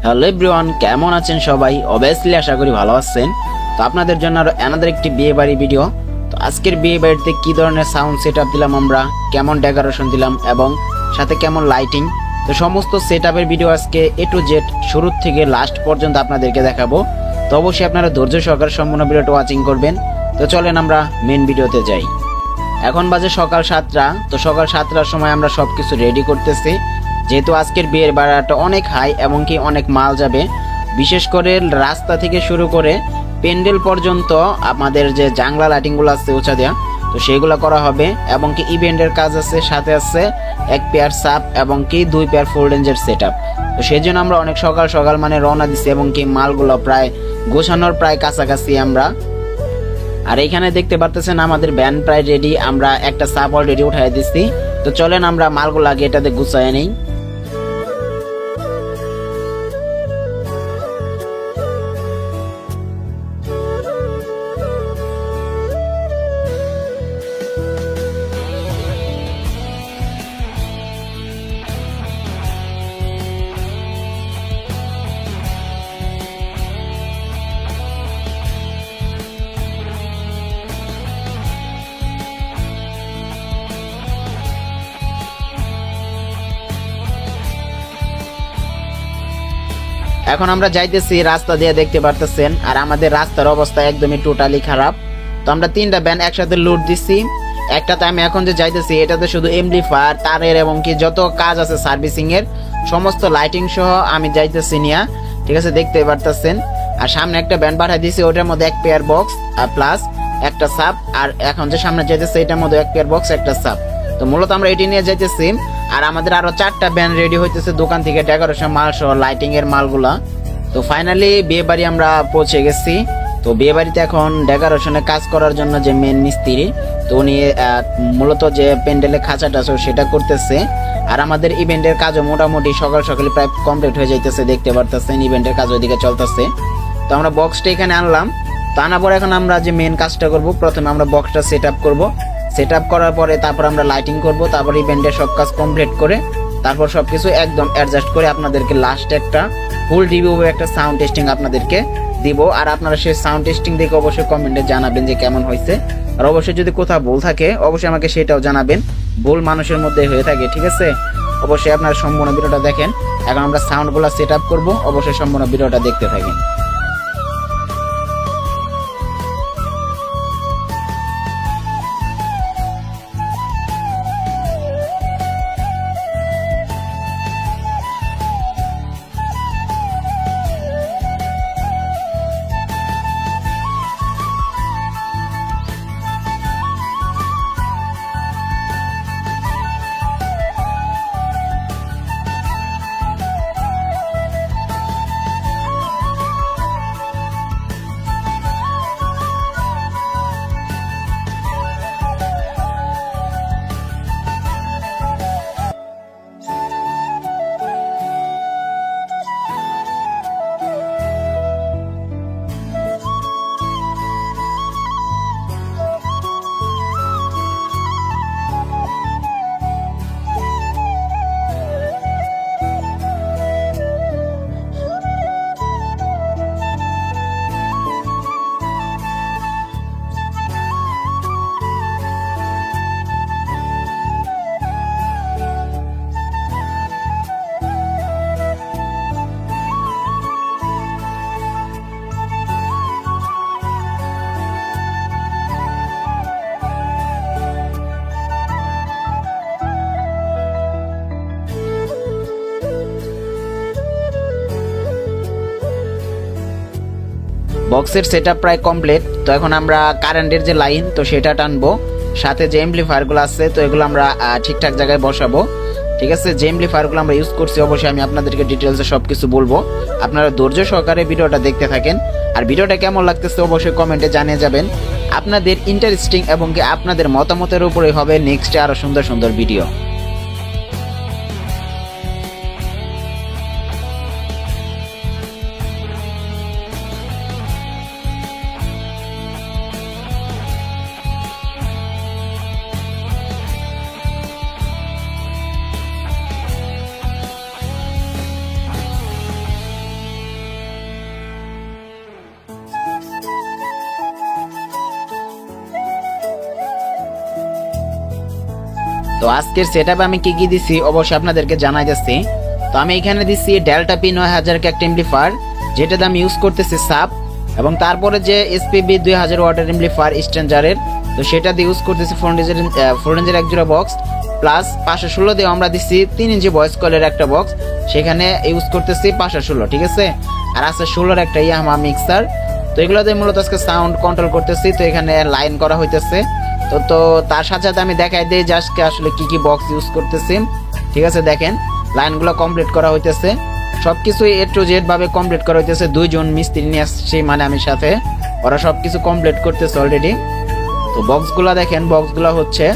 Hello everyone, কেমন আছেন সবাই? অবভিয়াসলি আশা করি ভালো আছেন। তো আপনাদের জন্য আরো অ্যানাদার একটি বিয়ে বাড়ি ভিডিও। তো আজকের বিয়ে বাড়িতে কি ধরনের সাউন্ড সেটআপ দিলাম আমরা, কেমন ডেকোরেশন দিলাম এবং সাথে কেমন লাইটিং, তো সমস্ত সেটআপের ভিডিও আজকে এ টু জেড শুরু থেকে লাস্ট পর্যন্ত আপনাদেরকে দেখাবো। তো অবশ্যই আপনারা ধৈর্য সহকারে সম্পূর্ণ ভিডিওটা ওয়াচিং করবেন। তো চলেন আমরা মেন ভিডিওতে যাই। এখন বাজে সকাল 7টা। তো সকাল 7টার সময় আমরা সবকিছু রেডি করতেছি, যেহেতু আজকের বিয়ের ভাড়াটা অনেক হাই এবং কি অনেক মাল যাবে। বিশেষ করে রাস্তা থেকে শুরু করে প্যান্ডেল পর্যন্ত আমাদের যে জাংলা লাইটিংগুলো আছে উঁচা দেওয়া, তো সেগুলো করা হবে এবং কি ইভেন্টের কাজ আছে, সাথে আছে এক পেয়ার সাপ এবং কি 2 পেয়ার ফুল রেঞ্জের সেটআপ। তো সেই জন্য আমরা অনেক সকাল সকাল মানে রওনা দিচ্ছি এবং কি মালগুলো প্রায় গোছানোর প্রায় কাছাকাছি আমরা। আর এখানে দেখতে পারতেছেন আমাদের ব্যান্ড প্রায় রেডি, আমরা একটা সাপ অলরেডি উঠাই দিচ্ছি। তো চলেন আমরা মালগুলো আগে এটাতে গুছাই নেই। এখন আমরা যাইতেছি রাস্তা দিয়ে, দেখতে পারতেছেন, আর আমাদের রাস্তার অবস্থা একদমই টোটালি খারাপ। তো আমরা 3টা ব্যান্ড একসাথে লুট দিচ্ছি। একটাতে আমি এখন যে যাইতেছি এটাতে শুধু এমপ্লিফায়ার, তারের এবং কি যত কাজ আছে সার্ভিসিং এর সমস্ত লাইটিং সহ আমি যাইতেছি নিয়া, ঠিক আছে, দেখতে পারতেছেন। আর সামনে একটা ব্যান্ড পাঠাই দিয়েছি, ওটার মধ্যে এক পেয়ার বক্স আর প্লাস একটা সাপ। আর এখন যে সামনে যাইতেছে এটার মধ্যে এক পেয়ার বক্স একটা সাপ। তো মূলত আমরা এটি নিয়ে যাইতেছি। আর আমাদের আরো 4টা ব্যান্ড রেডি হইতেছে দোকান থেকে, ডেকোরেশন মাল সহ লাইটিং এর মালগুলা। তো ফাইনালি বিয়ে বাড়ি আমরা পৌঁছে গেছি। তো বিয়ে বাড়িতে এখন ডেকোরেশনে কাজ করার জন্য যে মেন মিস্ত্রি, তো উনি মূলত যে প্যান্ডেলের খাঁচাটা আছে সেটা করতেছে। আর আমাদের ইভেন্টের কাজও মোটামুটি সকাল সকালে প্রায় কমপ্লিট হয়ে যাইতেছে, দেখতে পারতেছেন ইভেন্টের কাজ ওইদিকে চলতেছে। তো আমরা বক্সটা এখানে আনলাম। তো আনার পরে এখন আমরা যে মেন কাজটা করব, প্রথমে আমরা বক্সটা সেট আপ করবো। সেট আপ করার পরে তারপর আমরা লাইটিং করব, তারপর ইভেন্টের সব কাজ কমপ্লিট করে তারপর সবকিছু একদম অ্যাডজাস্ট করে আপনাদেরকে লাস্ট একটা ফুল রিভিউ, একটা সাউন্ড টেস্টিং আপনাদেরকে দিব। আর আপনারা সেই সাউন্ড টেস্টিং দেখে অবশ্যই কমেন্টে জানাবেন যে কেমন হয়েছে। আর অবশ্যই যদি কোথাও ভুল থাকে অবশ্যই আমাকে সেটাও জানাবেন, ভুল মানুষের মধ্যে হয়ে থাকে, ঠিক আছে। অবশ্যই আপনারা সম্পূর্ণ ভিডিওটা দেখেন। এখন আমরা সাউন্ডগুলো সেট আপ করবো, অবশ্যই সম্পূর্ণ ভিডিওটা দেখতে থাকেন। বক্সের সেটআপ প্রায় কমপ্লিট। তো এখন আমরা কারেন্টের যে লাইন তো সেটা টানবো, সাথে যে এমপ্লিফায়ারগুলো আছে তো এগুলো আমরা ঠিকঠাক জায়গায় বসাবো, ঠিক আছে। যে এমপ্লিফায়ারগুলো আমরা ইউজ করছি অবশ্যই আমি আপনাদেরকে ডিটেলসে সবকিছু বলবো, আপনারা ধৈর্য সহকারে ভিডিওটা দেখতে থাকেন। আর ভিডিওটা কেমন লাগতেছে অবশ্যই কমেন্টে জানিয়ে যাবেন। আপনাদের ইন্টারেস্টিং এবং কি আপনাদের মতামতের উপরে হবে নেক্সটে আরো সুন্দর সুন্দর ভিডিও। তো আজকের সেটআপে আমি কি কি দিছি অবশ্যই আপনাদেরকে জানাই যাচ্ছি। তো আমি এখানে দিচ্ছি ডেল্টা পি 9000 কে একটা এমপ্লিফায়ার, যেটাতে আমি ইউজ করতেছি সাব, এবং তারপরে যে এসপিবি 2000 ওয়াটের এমপ্লিফায়ার স্ট্রেঞ্জারের, তো সেটা দিয়ে ইউজ করতেছি 4 রেঞ্জের এক জোড়া বক্স, প্লাস 516 দিয়ে আমরা দিচ্ছি 3 ইঞ্চি ভয়েস কলের একটা বক্স, সেখানে ইউজ করতেছি 516, ঠিক আছে। আর আছে 16 একটা ইয়ামাহা মিক্সার। তো এগুলো দিয়ে মূলত আজকে সাউন্ড কন্ট্রোল করতেছি। তো এখানে লাইন করা হইতেছে। তো তার সাথে সাথে আমি দেখাই দিই যে আজকে আসলে কি কি বক্স ইউজ করতেছি, ঠিক আছে। দেখেন লাইনগুলো কমপ্লিট করা হইতেছে, সবকিছু এ টু জেড ভাবে কমপ্লিট করা হইতেছে। 2 জন মিস্ত্রি নিয়ে আসছি, মানে আমি সাথে, ওরা সবকিছু কমপ্লিট করতেছে অলরেডি। তো বক্সগুলো দেখেন, বক্সগুলো হচ্ছে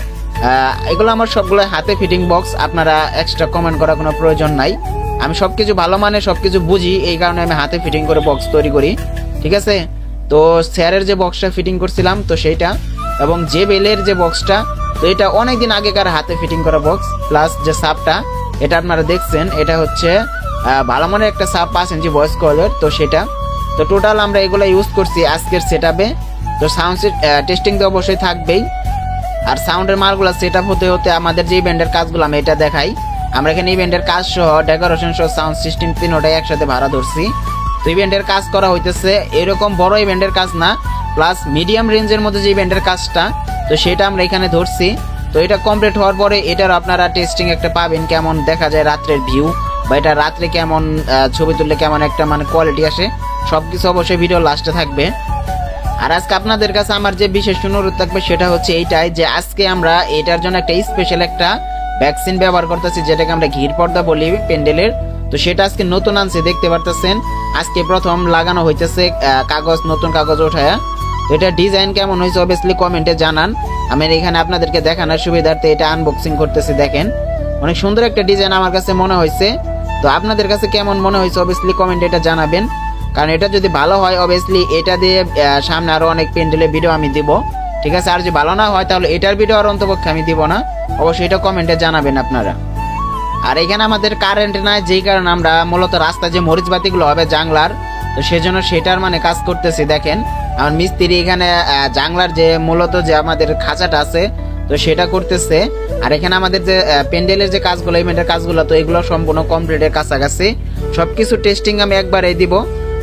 এগুলো আমার সবগুলো হাতে ফিটিং বক্স, আপনারা এক্সট্রা কমেন্ট করার কোনো প্রয়োজন নাই। আমি সবকিছু ভালো মানে সবকিছু বুঝি, এই কারণে আমি হাতে ফিটিং করে বক্স তৈরি করি, ঠিক আছে। তো স্যারের যে বক্সটা ফিটিং করছিলাম তো সেইটা, এবং যে বেলের যে বক্সটা, তো এটা অনেকদিন আগেকার হাতে ফিটিং করা বক্স। প্লাস যে সাবটা এটা আপনারা দেখছেন, এটা হচ্ছে ভালো মানের একটা সাব 5 ইঞ্চি ভয়েস কলের, তো সেটা। তো টোটাল আমরা এগুলো ইউজ করছি আজকের সেটআপে। তো সাউন্ড টেস্টিং তো অবশ্যই থাকবেই, আর সাউন্ডের মালগুলো সেটআপ হতে হতে আমাদের যে ইভেন্টের কাজগুলো আমি এটা দেখাই। আমরা এখানে ইভেন্টের কাজ সহ ডেকোরেশন সহ সাউন্ড সিস্টেম তিনটাই একসাথে ভাড়া ধরছি। তো ইভেন্টের কাজ করা হইতেছে, এরকম বড় ইভেন্টের কাজ না, প্লাস মিডিয়াম রেঞ্জের মধ্যে যে ইভেন্টের কাজটা, তো সেটা আমরা এখানে ধরছি। তো এটা কমপ্লিট হওয়ার পরে এটার আপনারা টেস্টিং একটা পাবেন, কেমন দেখা যায় রাত্রের ভিউ, বা এটা রাত্রে কেমন ছবি তুললে কেমন একটা মানে কোয়ালিটি আসে, সবকিছু অবশ্যই ভিডিও লাস্টে থাকবে। আর আজকে আপনাদের কাছে আমার যে বিশেষ অনুরোধ থাকবে সেটা হচ্ছে এইটাই, যে আজকে আমরা এটার জন্য একটা স্পেশাল একটা ভ্যাকসিন ব্যবহার করতেছি, যেটাকে আমরা ঘির পর্দা বলি প্যান্ডেলের। তো সেটা আজকে নতুন আনছে, দেখতে পারতেছেন আজকে প্রথম লাগানো হইতেছে কাগজ, নতুন কাগজ ওঠায়া। তো এটা ডিজাইন কেমন হয়েছে অবভিয়াসলি কমেন্টে জানান। আমি এখানে আপনাদেরকে দেখানোর সুবিধার্থে এটা আনবক্সিং করতেছি। দেখেন অনেক সুন্দর একটা ডিজাইন আমার কাছে মনে হয়েছে। তো আপনাদের কাছে কেমন মনে হয়েছে অবভিয়াসলি কমেন্টে এটা জানাবেন, কারণ এটা যদি ভালো হয় অবভিয়াসলি এটা দিয়ে সামনে আরো অনেক প্যান্ডেলের ভিডিও আমি দিব, ঠিক আছে। আর যদি ভালো না হয় তাহলে এটার ভিডিও আর অন্তপক্ষে আমি দিব না, অবশ্যই এটা কমেন্টে জানাবেন আপনারা। আর এখানে আমাদের কারেন্ট নাই, যেই কারণে আমরা মূলত রাস্তায় যে মরিচ বাতিগুলো হবে জাংলার, তো সেজন্য সেটার মানে কাজ করতেছি। দেখেন আমার মিস্ত্রি এখানে জাংলার যে মূলত যে আমাদের খাঁচাটা আছে তো সেটা করতেছে। আর এখানে আমাদের যে প্যান্ডেলের যে কাজগুলো, ইভেন্টের কাজগুলো, তো এগুলো সম্পূর্ণ কমপ্লিটের কাছাকাছি। সবকিছু টেস্টিং আমি একবারেই দিব,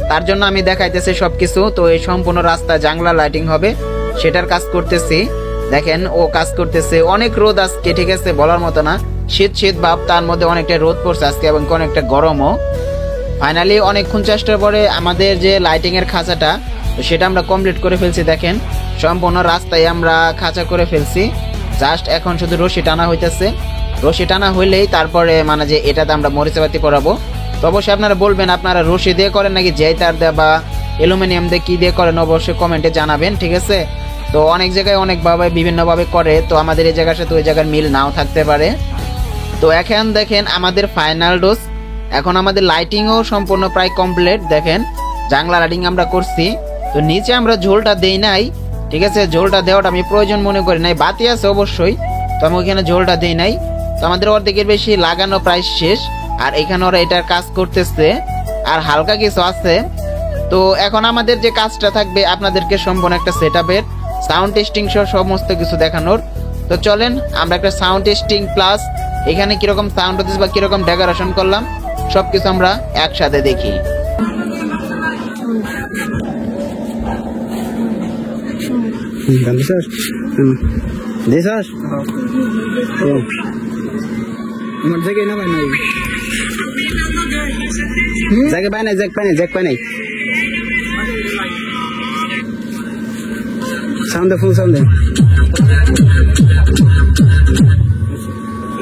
তার জন্য আমি দেখাইতেছি সবকিছু। তো এই সম্পূর্ণ রাস্তা জাংলা লাইটিং হবে, সেটার কাজ করতেছি। দেখেন ও কাজ করতেছে, অনেক রোদ আজকে, ঠিক আছে, বলার মতো না, শীত শীত ভাব, তার মধ্যে অনেকটা রোদ পড়ছে আজকে এবং অনেকটা গরমও। ফাইনালি অনেকক্ষণ চেষ্টার পরে আমাদের যে লাইটিং এর খাঁচাটা, তো সেটা আমরা কমপ্লিট করে ফেলছি। দেখেন সম্পূর্ণ রাস্তায় আমরা খাঁচা করে ফেলছি, জাস্ট এখন শুধু রশি টানা হইতেছে। রশি টানা হইলেই তারপরে মানে যে এটাতে আমরা মরিচাবাতি পরাবো। তো অবশ্যই আপনারা বলবেন আপনারা রশি দিয়ে করেন নাকি জেই তার দিয়ে বা অ্যালুমিনিয়াম দিয়ে কি দিয়ে করেন, অবশ্যই কমেন্টে জানাবেন, ঠিক আছে। তো অনেক জায়গায় অনেকভাবে বিভিন্নভাবে করে, তো আমাদের এই জায়গার সাথে ওই জায়গার মিল নাও থাকতে পারে। তো এখন দেখেন আমাদের ফাইনাল ডোজ, এখন আমাদের লাইটিংও সম্পূর্ণ প্রায় কমপ্লিট। দেখেন জাংলা লাইটিং আমরা করছি। তো নিচে আমরা ঝোলটা দেই নাই, ঠিক আছে, ঝোলটা দেওয়াটা আমি প্রয়োজন মনে করি নাই, বাতি আছে অবশ্যই, তো আমি ওইখানে ঝোলটা দেই নাই। তো আমাদের অর্ধেকের বেশি লাগানো প্রায় শেষ, আর এখানে ওরা এটার কাজ করতেছে, আর হালকা কিছু আছে। তো এখন আমাদের যে কাজটা থাকবে আপনাদেরকে সম্পূর্ণ একটা সেটআপের সাউন্ড টেস্টিং সহ সমস্ত কিছু দেখানোর। তো চলেন আমরা একটা সাউন্ড টেস্টিং প্লাস এখানে কিরকম সাউন্ড হতেছে বা কিরকম ডেকোরেশন করলাম সবকিছু আমরা একসাথে দেখি।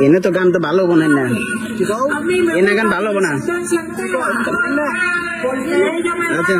এনে তো গান তো ভালো বোনেন না, এনে গান ভালো বোনা। আচ্ছা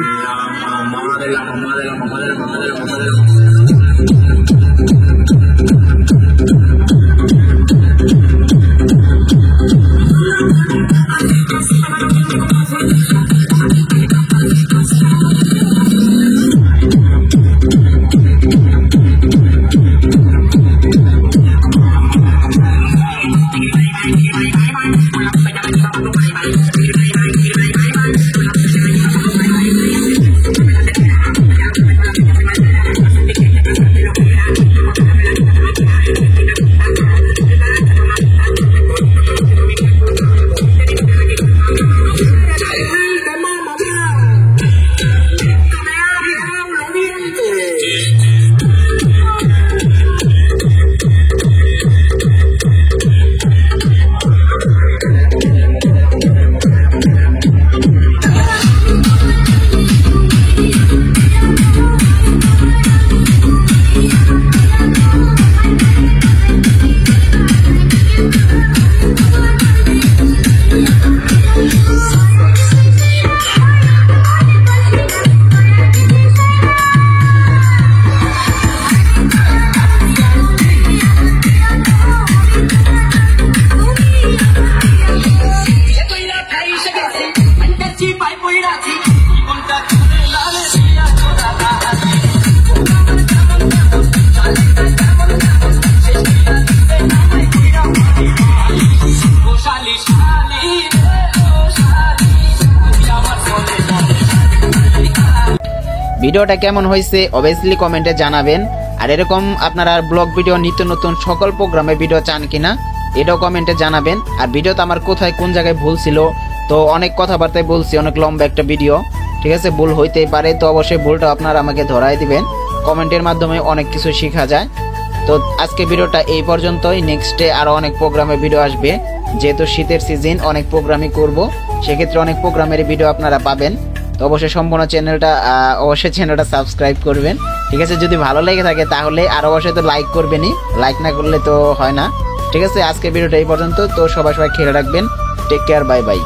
ভিডিওটা কেমন হয়েছে অবভিয়াসলি কমেন্টে জানাবেন। আর এরকম আপনারা ব্লগ ভিডিও নিত্য নতুন সকল প্রোগ্রামে ভিডিও চান কিনা এটাও কমেন্টে জানাবেন। আর ভিডিওতে আমার কোথায় কোন জায়গায় ভুল ছিল, তো অনেক কথাবার্তায় বলছি, অনেক লম্বা একটা ভিডিও, ঠিক আছে, ভুল হইতেই পারে, তো অবশ্যই ভুলটা আপনারা আমাকে ধরাই দিবেন। কমেন্টের মাধ্যমে অনেক কিছু শেখা যায়। তো আজকে ভিডিওটা এই পর্যন্তই। নেক্সটে আরো অনেক প্রোগ্রামের ভিডিও আসবে, যেহেতু শীতের সিজন অনেক প্রোগ্রামই করব, সেক্ষেত্রে অনেক প্রোগ্রামের ভিডিও আপনারা পাবেন। তো অবশ্যই সম্পূর্ণ চ্যানেলটা সাবস্ক্রাইব করবেন, ঠিক আছে। যদি ভালো লেগে থাকে তাহলে আর অবশ্যই তো লাইক করবেনই, লাইক না করলে তো হয় না, ঠিক আছে। আজকের ভিডিওটা এই পর্যন্ত। তো সবাই খেয়াল রাখবেন। Take care, bye by.